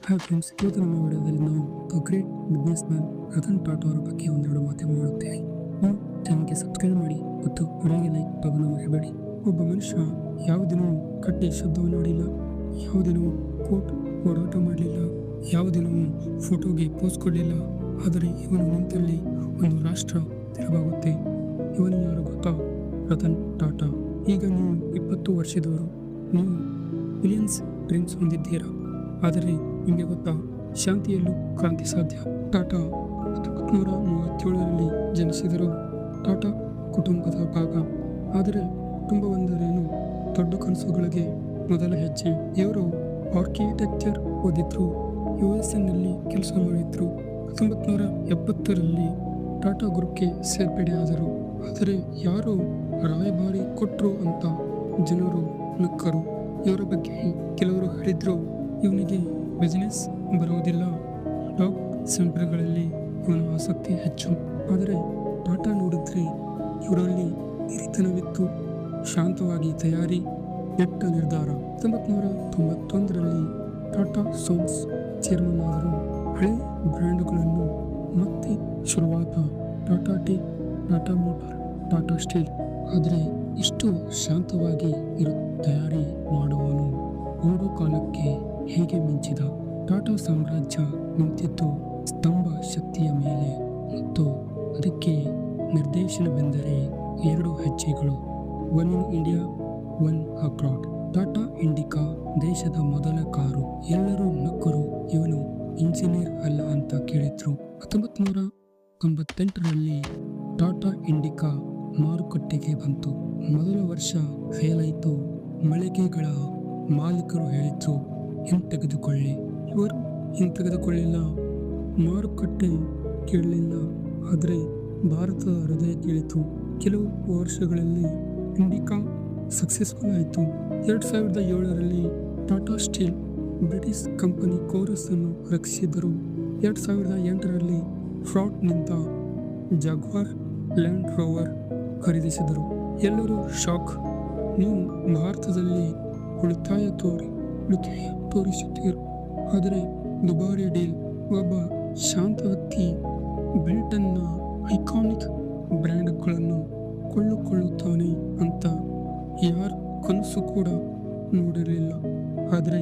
Hi friends, ಇವತ್ತು ನಮ್ಮ ವಿಡಿಯೋದಲ್ಲಿ ನಾವು the great business man Ratan Tata ಅವರ ಬಗ್ಗೆ ಒಂದೆರಡು ಮಾತು ಮಾಡುತ್ತೇವೆ. ನೀವು ಚಾನಲ್ಗೆ ಸಬ್ಸ್ಕ್ರೈಬ್ ಮಾಡಿ ಮತ್ತು ವಿಡಿಯೋಗೆ ಲೈಕ್ ಮಾಡೋದನ್ನು ಮರೆಯಬೇಡಿ. ಒಬ್ಬ ಮನುಷ್ಯ ಯಾವ ದಿನವೂ ಕಟ್ಟಿ ಶಬ್ದವನ್ನು ಆಡಿಲ್ಲ, ಯಾವ ದಿನವೂ ಕೋರ್ಟ್ ಹೋರಾಟ ಮಾಡಲಿಲ್ಲ, ಯಾವ ದಿನವೂ ಫೋಟೋಗೆ ಪೋಸ್ ಕೊಡಲಿಲ್ಲ. ಆದರೆ ಇವನು ನಿಂತಲ್ಲಿ ಒಂದು ರಾಷ್ಟ್ರ ತೆರವಾಗುತ್ತೆ. ಇವನು ಯಾರು ಗೊತ್ತಾ? ರತನ್ ಟಾಟಾ. ಈಗ ನೀವು 20 ವರ್ಷದವರು, ನೀವು ಮಿಲಿಯನ್ಸ್ ಡ್ರೀಮ್ಸ್ ಹೊಂದಿದ್ದೀರಾ. ಆದರೆ ನಿಮಗೆ ಗೊತ್ತಾ, ಶಾಂತಿಯಲ್ಲೂ ಕ್ರಾಂತಿ ಸಾಧ್ಯ. ಟಾಟಾ 1937ರಲ್ಲಿ ಜನಿಸಿದರು. ಟಾಟಾ ಕುಟುಂಬದ ಭಾಗ. ಆದರೆ ಕುಟುಂಬವೆಂದರೇನು? ದೊಡ್ಡ ಕನಸುಗಳಿಗೆ ಮೊದಲ ಹೆಜ್ಜೆ. ಇವರು ಆರ್ಕಿಟೆಕ್ಚರ್ ಓದಿದ್ರು, USA ಕೆಲಸ ಮಾಡಿದ್ರು. 1970ರಲ್ಲಿ ಟಾಟಾ ಗ್ರೂಪ್ಗೆ ಸೇರ್ಪಡೆಯಾದರು. ಆದರೆ ಯಾರು ರಾಯಭಾರಿ ಕೊಟ್ರು ಅಂತ ಜನರು ನಕ್ಕರು. ಇವರ ಬಗ್ಗೆ ಕೆಲವರು ಹೇಳಿದ್ರು, ಇವನಿಗೆ ಬಿಸಿನೆಸ್ ಬರುವುದಿಲ್ಲ, ಟಾಪ್ ಸೆಂಟರ್ಗಳಲ್ಲಿ ಇವನ ಆಸಕ್ತಿ ಹೆಚ್ಚು. ಆದರೆ ಟಾಟಾ ನೋಡಿದ್ರೆ ಇವರಲ್ಲಿ ಹಿರಿತನವಿತ್ತು, ಶಾಂತವಾಗಿ ತಯಾರಿ, ನೆಟ್ಟ ನಿರ್ಧಾರ. 1991ರಲ್ಲಿ ಟಾಟಾ ಸೋನ್ಸ್ ಚೇರ್ಮನ್ ಆದರು. ಹಳೆ ಬ್ರ್ಯಾಂಡ್ಗಳನ್ನು ಮತ್ತೆ ಶುರುವಾತ. Tata tea, Tata motor, Tata steel. ಆದರೆ ಇಷ್ಟು ಶಾಂತವಾಗಿ ತಯಾರಿ ಮಾಡುವವನು ಓಡೋ ಕಾಲಕ್ಕೆ ಹೇಗೆ ಮಿಂಚಿದ? ಟಾಟಾ ಸಾಮ್ರಾಜ್ಯ ನಿಂತಿದ್ದು ಸ್ತಂಭ ಶಕ್ತಿಯ ಮೇಲೆ, ಮತ್ತು ಅದಕ್ಕೆ ನಿರ್ದೇಶನವೆಂದರೆ 2 ಹೆಜ್ಜೆಗಳು, 1 in India, 1 abroad. Tata Indica ದೇಶದ ಮೊದಲ ಕಾರು. ಎಲ್ಲರೂ ನಕ್ಕರು, ಇವನು ಇಂಜಿನಿಯರ್ ಅಲ್ಲ ಅಂತ ಕೇಳಿದ್ರು. 1998ರಲ್ಲಿ ಟಾಟಾ ಇಂಡಿಕಾ ಮಾರುಕಟ್ಟೆಗೆ ಬಂತು. ಮೊದಲ ವರ್ಷ ಫೇಲ್ ಆಯಿತು. ಮಳಿಗೆಗಳ ಮಾಲೀಕರು ಹೇಳಿದ್ರು, ಹಿಂತೆಗೆದುಕೊಳ್ಳಿ. ಇವರು ಹಿಂತೆಗೆದುಕೊಳ್ಳಿಲ್ಲ. ಮಾರುಕಟ್ಟೆ ಕೇಳಲಿಲ್ಲ, ಆದರೆ ಭಾರತದ ಹೃದಯ ಕೇಳಿತು. ಕೆಲವು ವರ್ಷಗಳಲ್ಲಿ ಇಂಡಿಕಾ ಸಕ್ಸಸ್ಫುಲ್ ಆಯಿತು. 2007ರಲ್ಲಿ Tata steel British company Corus ಅನ್ನು ರಕ್ಷಿಸಿದರು. 2008ರಲ್ಲಿ ಫ್ರಾಡ್ನಿಂದ ಜಾಗ್ವಾರ್ ಲ್ಯಾಂಡ್ ರೋವರ್ ಖರೀದಿಸಿದರು. ಎಲ್ಲರೂ ಶಾಕ್. ನೀವು ಭಾರತದಲ್ಲಿ ಉಳಿತಾಯ ತೋರಿಸುತ್ತೀರು, ಆದರೆ ದುಬಾರಿ ಡೀಲ್. ಒಬ್ಬ ಶಾಂತ ವ್ಯಕ್ತಿ ಬ್ರಿಟನ್ನ ಐಕಾನಿಕ್ ಬ್ರ್ಯಾಂಡ್ಗಳನ್ನು ಕೊಳ್ಳುತ್ತಾನೆ ಅಂತ ಯಾರ ಕನಸು ಕೂಡ ನೋಡಿರಲಿಲ್ಲ. ಆದರೆ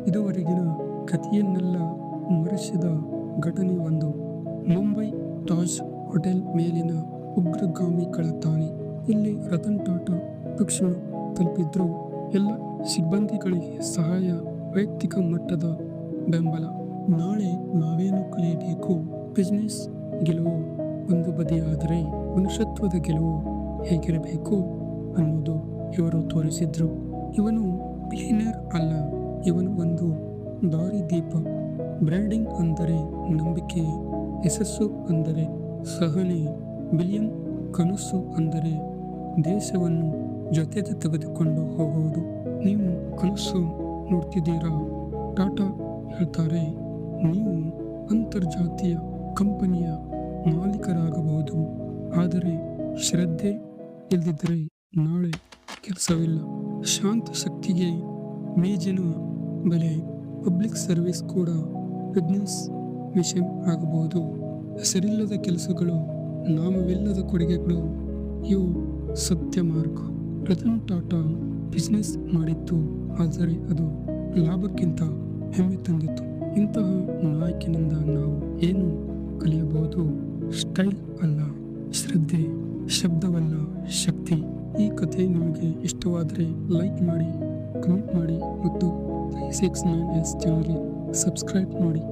ಇದುವರೆಗಿನ ಕಥೆಯನ್ನೆಲ್ಲ ಮರೆಸಿದ ಘಟನೆ ಒಂದು. ಮುಂಬೈ ತಾಜ್ ಹೋಟೆಲ್ ಮೇಲಿನ ಉಗ್ರಗಾಮಿ ಕಳ್ಳತನ. ಇಲ್ಲಿ ರತನ್ ಟಾಟಾ ತಕ್ಷಣ ತಲುಪಿದ್ರು. ಎಲ್ಲ ಸಿಬ್ಬಂದಿಗಳಿಗೆ ಸಹಾಯ, ವೈಯಕ್ತಿಕ ಮಟ್ಟದ ಬೆಂಬಲ. ನಾಳೆ ನಾವೇನು ಕಲಿಯಬೇಕು? ಬಿಸ್ನೆಸ್ ಗೆಲುವು ಒಂದು ಬದಿಯಾದರೆ ಮನುಷ್ಯತ್ವದ ಗೆಲುವು ಹೇಗಿರಬೇಕು ಅನ್ನೋದು ಇವರು ತೋರಿಸಿದ್ರು. ಇವನು ಬಿಲಿಯನರ್ ಅಲ್ಲ, ಇವನು ಒಂದು ದಾರಿದೀಪ. ಬ್ರ್ಯಾಂಡಿಂಗ್ ಅಂದರೆ ನಂಬಿಕೆ, ಯಶಸ್ಸು ಅಂದರೆ ಸಹನೆ, ಬಿಲಿಯನ್ ಕನಸು ಅಂದರೆ ದೇಶವನ್ನು ಜೊತೆಗೆ ತೆಗೆದುಕೊಂಡು ಹೋಗುವುದು. ನೀವು ಕನಸು ನೋಡ್ತಿದ್ದೀರಾ? ಟಾಟಾ ಹೇಳ್ತಾರೆ, ನೀವು ಅಂತರ್ಜಾತೀಯ ಕಂಪನಿಯ ಮಾಲೀಕರಾಗಬಹುದು, ಆದರೆ ಶ್ರದ್ಧೆ ಇಲ್ಲದಿದ್ದರೆ ನಾಳೆ ಕೆಲಸವಿಲ್ಲ. ಶಾಂತ ಶಕ್ತಿಗೆ ಮೇಜಿನ ಬೆಲೆ. ಪಬ್ಲಿಕ್ ಸರ್ವಿಸ್ ಕೂಡ ಬಿಸ್ನೆಸ್ ಮಿಷನ್ ಆಗಬಹುದು. ಹೆಸರಿಲ್ಲದ ಕೆಲಸಗಳು, ನಾಮವಿಲ್ಲದ ಕೊಡುಗೆಗಳು, ಇವು ಸತ್ಯ ಮಾರ್ಗ. ರತನ್ ಟಾಟಾ ಬಿಸ್ನೆಸ್ ಮಾಡಿತ್ತು, ಆದರೆ ಅದು ಲಾಭಕ್ಕಿಂತ ಹೆಮ್ಮೆ ತಂದಿತ್ತು. ಇಂತಹ ನಾಯಕನಿಂದ ನಾವು ಏನು ಕಲಿಯಬಹುದು? ಸ್ಟೈಲ್ ಅಲ್ಲ, ಶ್ರದ್ಧೆ. ಶಬ್ದವಲ್ಲ, ಶಕ್ತಿ. ಈ ಕಥೆ ನಿಮಗೆ ಇಷ್ಟವಾದರೆ ಲೈಕ್ ಮಾಡಿ, ಕಮೆಂಟ್ ಮಾಡಿ ಮತ್ತು 369S ಚಾನಲ್ಗೆ ಸಬ್ಸ್ಕ್ರೈಬ್ ಮಾಡಿ.